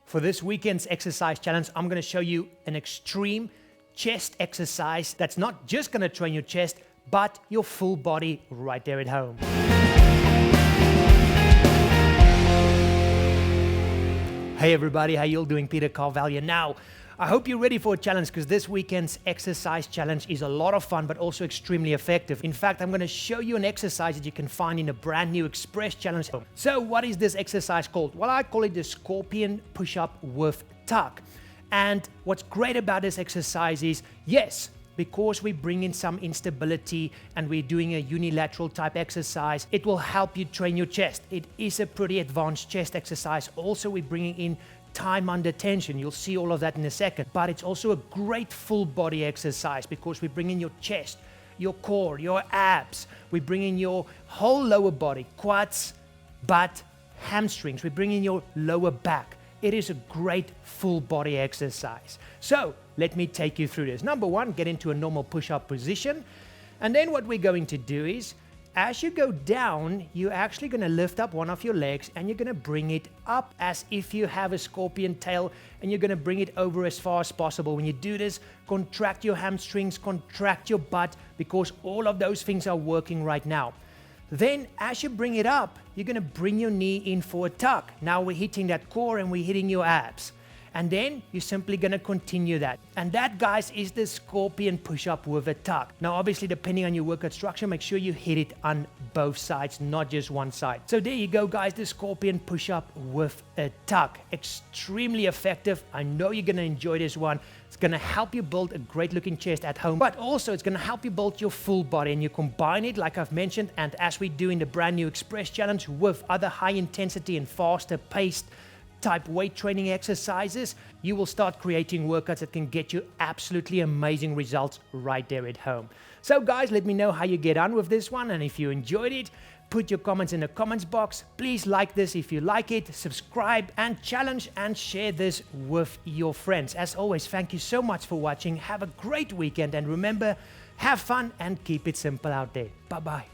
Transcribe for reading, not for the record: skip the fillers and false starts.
For this weekend's exercise challenge, I'm going to show you an extreme chest exercise that's not just going to train your chest, but your full body right there at home. Hey everybody, how you all doing? Peter Carvell here. Now, I hope you're ready for a challenge because this weekend's exercise challenge is a lot of fun but also extremely effective. In fact, I'm going to show you an exercise that you can find in a brand new Express challenge. So what is this exercise called? Well, I call it the scorpion push-up with tuck. And what's great about this exercise is, yes, because we bring in some instability and we're doing a unilateral type exercise, it will help you train your chest. It is a pretty advanced chest exercise. Also, we're bringing in time under tension. You'll see all of that in a second. But it's also a great full body exercise because we bring in your chest, your core, your abs. We bring in your whole lower body, quads, butt, hamstrings. We bring in your lower back. It is a great full body exercise. So let me take you through this. Number one, get into a normal push-up position. And then what we're going to do is, as you go down, you're actually going to lift up one of your legs and you're going to bring it up as if you have a scorpion tail, and you're going to bring it over as far as possible. When you do this, contract your hamstrings, contract your butt, because all of those things are working right now. Then as you bring it up, you're going to bring your knee in for a tuck. Now we're hitting that core and we're hitting your abs. And then you're simply going to continue that. And that, guys, is the scorpion push-up with a tuck. Now, obviously, depending on your workout structure, make sure you hit it on both sides, not just one side. So there you go, guys, the scorpion push-up with a tuck. Extremely effective. I know you're going to enjoy this one. It's going to help you build a great-looking chest at home, but also it's going to help you build your full body, and you combine it, like I've mentioned, and as we do in the brand new Express Challenge, with other high-intensity and faster-paced type weight training exercises, you will start creating workouts that can get you absolutely amazing results right there at home. So guys, let me know how you get on with this one, and if you enjoyed it, put your comments in the comments box. Please like this if you like it, subscribe and challenge and share this with your friends. As always, thank you so much for watching. Have a great weekend, and remember, have fun and keep it simple out there. Bye-bye.